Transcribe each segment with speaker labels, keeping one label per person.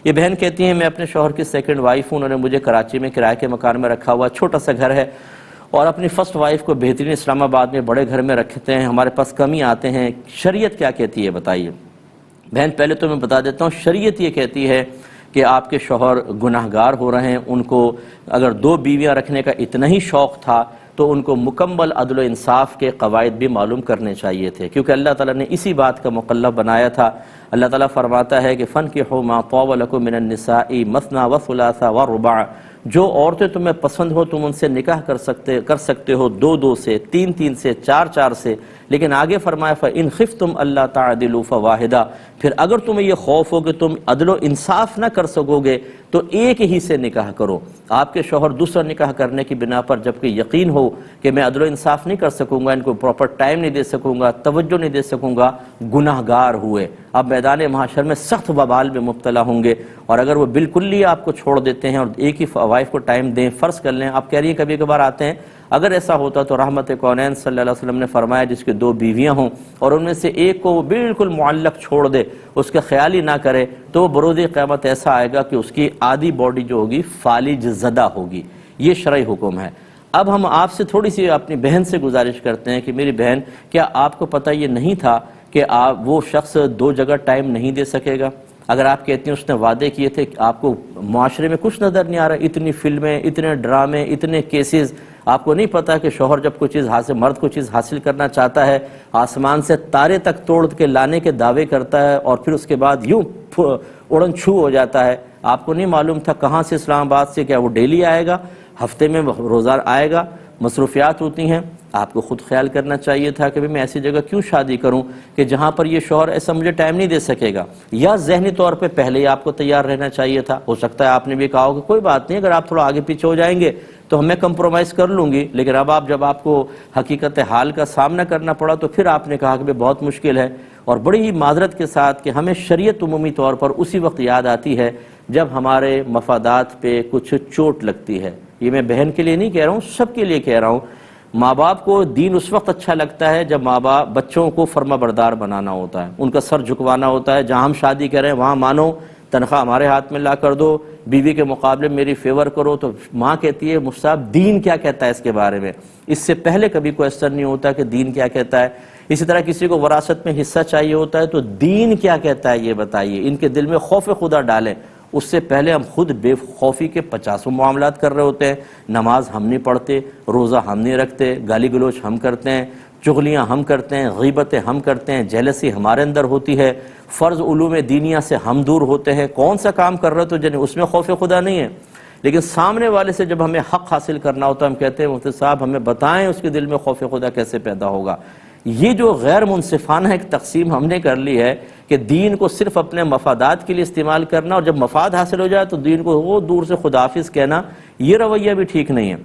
Speaker 1: یہ بہن کہتی ہیں میں اپنے شوہر کی سیکنڈ وائف ہوں، انہوں نے مجھے کراچی میں کرائے کے مکان میں رکھا ہوا، چھوٹا سا گھر ہے، اور اپنی فرسٹ وائف کو بہترین اسلام آباد میں بڑے گھر میں رکھتے ہیں، ہمارے پاس کم ہی آتے ہیں، شریعت کیا کہتی ہے بتائیے؟ بہن پہلے تو میں بتا دیتا ہوں، شریعت یہ کہتی ہے کہ آپ کے شوہر گناہگار ہو رہے ہیں، ان کو اگر 2 بیویاں رکھنے کا اتنا ہی شوق تھا تو ان کو مکمل عدل و انصاف کے قواعد بھی معلوم کرنے چاہیے تھے، کیونکہ اللہ تعالیٰ نے اسی بات کا مکلف بنایا تھا۔ اللہ تعالیٰ فرماتا ہے کہ فَانْكِحُوا مَا طَابَ لَكُم مِّنَ النِّسَاءِ مَثْنَىٰ وَثُلَاثَ وَرُبَاعَ، جو عورتیں تمہیں پسند ہو تم ان سے نکاح کر سکتے ہو 2 سے، 3 سے، 4 سے، لیکن آگے فرمایا فَإِنْ خِفْتُمْ أَلَّا تَعْدِلُوا فَوَاحِدًا، پھر اگر تمہیں یہ خوف ہو کہ تم عدل و انصاف نہ کر سکو گے تو ایک ہی سے نکاح کرو۔ آپ کے شوہر دوسرا نکاح کرنے کی بنا پر جبکہ یقین ہو کہ میں عدل و انصاف نہیں کر سکوں گا، ان کو پراپر ٹائم نہیں دے سکوں گا، توجہ نہیں دے سکوں گا، گناہگار ہوئے، اب میدان محشر میں سخت وبال میں مبتلا ہوں گے۔ اور اگر وہ بالکل ہی آپ کو چھوڑ دیتے ہیں اور ایک ہی وائف کو ٹائم دیں، فرض کر لیں آپ کہہ رہی ہیں کبھی کبھار آتے ہیں، اگر ایسا ہوتا تو رحمت کونین صلی اللہ علیہ وسلم نے فرمایا جس کے 2 بیویاں ہوں اور ان میں سے ایک کو وہ بالکل معلق چھوڑ دے، اس کا خیال ہی نہ کرے، تو وہ بروز قیامت ایسا آئے گا کہ اس کی آدھی باڈی جو ہوگی فالج زدہ ہوگی۔ یہ شرعی حکم ہے۔ اب ہم آپ سے تھوڑی سی اپنی بہن سے گزارش کرتے ہیں کہ میری بہن کیا آپ کو پتہ یہ نہیں تھا کہ وہ شخص 2 جگہ ٹائم نہیں دے سکے گا؟ اگر آپ کہتی ہیں اس نے وعدے کیے تھے، آپ کو معاشرے میں کچھ نظر نہیں آ رہا، اتنی فلمیں، اتنے ڈرامے، اتنے کیسز، آپ کو نہیں پتا کہ شوہر جب کوئی چیز مرد کوئی چیز حاصل کرنا چاہتا ہے آسمان سے تارے تک توڑ کے لانے کے دعوے کرتا ہے اور پھر اس کے بعد یوں اڑن چھو ہو جاتا ہے۔ آپ کو نہیں معلوم تھا کہاں سے اسلام آباد سے، کیا وہ ڈیلی آئے گا، ہفتے میں روزانہ آئے گا؟ مصروفیات ہوتی ہیں، آپ کو خود خیال کرنا چاہیے تھا کہ میں ایسی جگہ کیوں شادی کروں کہ جہاں پر یہ شوہر ایسا مجھے ٹائم نہیں دے سکے گا، یا ذہنی طور پہ پہلے ہی آپ کو تیار رہنا چاہیے تھا۔ ہو سکتا ہے آپ نے بھی کہا ہو کہ کوئی بات نہیں، اگر آپ تھوڑا آگے پیچھے ہو جائیں گے تو میں کمپرومائز کر لوں گی، لیکن اب جب آپ کو حقیقت حال کا سامنا کرنا پڑا تو پھر آپ نے کہا کہ بہت مشکل ہے۔ اور بڑی ہی معذرت کے ساتھ کہ ہمیں شریعت عمومی طور پر اسی وقت یاد آتی ہے جب ہمارے مفادات پہ کچھ چوٹ لگتی ہے۔ یہ میں بہن کے لیے نہیں کہہ رہا ہوں، سب کے لیے کہہ رہا ہوں۔ ماں باپ کو دین اس وقت اچھا لگتا ہے جب ماں باپ بچوں کو فرما بردار بنانا ہوتا ہے، ان کا سر جھکوانا ہوتا ہے، جہاں ہم شادی کریں وہاں مانو، تنخواہ ہمارے ہاتھ میں لا کر دو، بیوی کے مقابلے میری فیور کرو، تو ماں کہتی ہے مصعب دین کیا کہتا ہے اس کے بارے میں؟ اس سے پہلے کبھی کوئسچن نہیں ہوتا کہ دین کیا کہتا ہے۔ اسی طرح کسی کو وراثت میں حصہ چاہیے ہوتا ہے تو دین کیا کہتا ہے یہ بتائیے، ان کے دل میں خوف خدا ڈالیں۔ اس سے پہلے ہم خود بے خوفی کے 50 معاملات کر رہے ہوتے ہیں، نماز ہم نہیں پڑھتے، روزہ ہم نہیں رکھتے، گالی گلوچ ہم کرتے ہیں، چغلیاں ہم کرتے ہیں، غیبتیں ہم کرتے ہیں، جیلسی ہمارے اندر ہوتی ہے، فرض علوم دینیہ سے ہم دور ہوتے ہیں۔ کون سا کام کر رہے تو جنہیں اس میں خوف خدا نہیں ہے، لیکن سامنے والے سے جب ہمیں حق حاصل کرنا ہوتا ہے ہم کہتے ہیں مفتی صاحب ہمیں بتائیں اس کے دل میں خوف خدا کیسے پیدا ہوگا۔ یہ جو غیر منصفانہ ایک تقسیم ہم نے کر لی ہے کہ دین کو صرف اپنے مفادات کے لیے استعمال کرنا اور جب مفاد حاصل ہو جائے تو دین کو وہ دور سے خداحافظ کہنا، یہ رویہ بھی ٹھیک نہیں ہے۔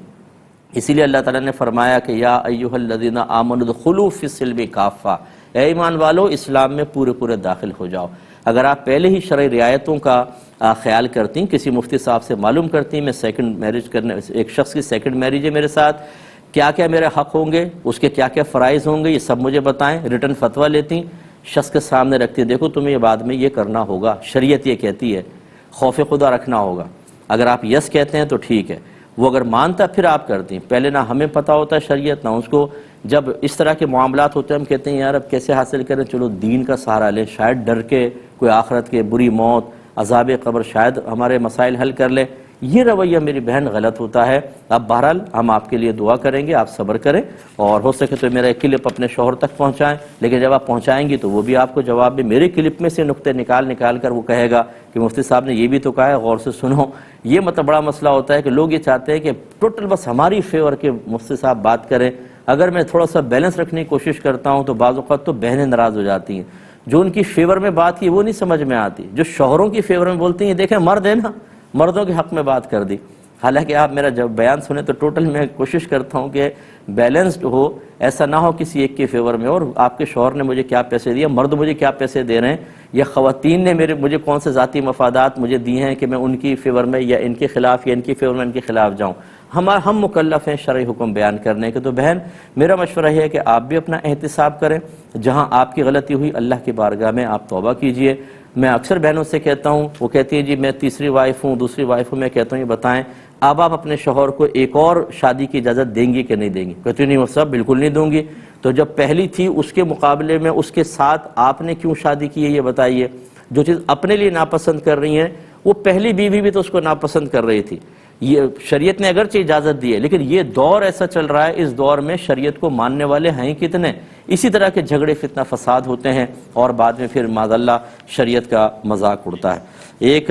Speaker 1: اسی لیے اللہ تعالیٰ نے فرمایا کہ یا ایھا الذین آمنوا ادخلوا فی السلم کافہ، اے ایمان والو اسلام میں پورے داخل ہو جاؤ۔ اگر آپ پہلے ہی شرعی رعایتوں کا خیال کرتی ہیں، کسی مفتی صاحب سے معلوم کرتی ہیں میں سیکنڈ میرج کرنے، ایک شخص کی سیکنڈ میرج ہے میرے ساتھ، کیا کیا میرے حق ہوں گے، اس کے کیا کیا فرائض ہوں گے، یہ سب مجھے بتائیں، ریٹن فتویٰ لیتی، شخص کے سامنے رکھتی، دیکھو تمہیں یہ بعد میں یہ کرنا ہوگا، شریعت یہ کہتی ہے، خوف خدا رکھنا ہوگا۔ اگر آپ یس کہتے ہیں تو ٹھیک ہے، وہ اگر مانتا پھر آپ کرتی ہیں۔ پہلے نہ ہمیں پتہ ہوتا ہے شریعت، نہ اس کو۔ جب اس طرح کے معاملات ہوتے ہیں ہم کہتے ہیں یار اب کیسے حاصل کریں، چلو دین کا سہارا لیں، شاید ڈر کے کوئی آخرت کے بری موت، عذاب قبر شاید ہمارے مسائل حل کر لیں۔ یہ رویہ میری بہن غلط ہوتا ہے۔ اب بہرحال ہم آپ کے لیے دعا کریں گے، آپ صبر کریں اور ہو سکے تو میرا ایک کلپ اپنے شوہر تک پہنچائیں، لیکن جب آپ پہنچائیں گی تو وہ بھی آپ کو جواب میں میرے کلپ میں سے نقطے نکال کر وہ کہے گا کہ مفتی صاحب نے یہ بھی تو کہا ہے، غور سے سنو۔ یہ مطلب بڑا مسئلہ ہوتا ہے کہ لوگ یہ چاہتے ہیں کہ ٹوٹل بس ہماری فیور کے مفتی صاحب بات کریں۔ اگر میں تھوڑا سا بیلنس رکھنے کی کوشش کرتا ہوں تو بعض اوقات تو بہنیں ناراض ہو جاتی ہیں، جو ان کی فیور میں بات کی وہ نہیں سمجھ میں آتی، جو شوہروں کی فیور میں بولتی ہیں دیکھیں مرد ہے نا، مردوں کے حق میں بات کر دی۔ حالانکہ آپ میرا جب بیان سنیں تو ٹوٹل میں کوشش کرتا ہوں کہ بیلنسڈ ہو، ایسا نہ ہو کسی ایک کے فیور میں، اور آپ کے شوہر نے مجھے کیا پیسے دیے، مرد مجھے کیا پیسے دے رہے ہیں، یا خواتین نے مجھے کون سے ذاتی مفادات مجھے دیے ہیں کہ میں ان کی فیور میں یا ان کے خلاف یا ان کی فیور میں ان کے خلاف جاؤں۔ ہم مکلف ہیں شرعی حکم بیان کرنے کے۔ تو بہن میرا مشورہ ہے کہ آپ بھی اپنا احتساب کریں، جہاں آپ کی غلطی ہوئی اللہ کی بارگاہ میں آپ توبہ کیجئے، میں اکثر بہنوں سے کہتا ہوں، وہ کہتی ہیں جی میں تیسری وائف ہوں، دوسری وائف ہوں، میں کہتا ہوں یہ بتائیں اب آپ اپنے شوہر کو ایک اور شادی کی اجازت دیں گی کہ نہیں دیں گی؟ کہتی نہیں وہ سب بالکل نہیں دوں گی۔ تو جب پہلی تھی اس کے مقابلے میں اس کے ساتھ آپ نے کیوں شادی کی ہے یہ بتائیے؟ جو چیز اپنے لیے ناپسند کر رہی ہیں وہ پہلی بیوی بھی تو اس کو ناپسند کر رہی تھی۔ یہ شریعت نے اگرچہ اجازت دی ہے، لیکن یہ دور ایسا چل رہا ہے، اس دور میں شریعت کو ماننے والے ہیں کتنے؟ اسی طرح کے جھگڑے فتنہ فساد ہوتے ہیں اور بعد میں پھر معاذ اللہ شریعت کا مذاق اڑتا ہے۔ ایک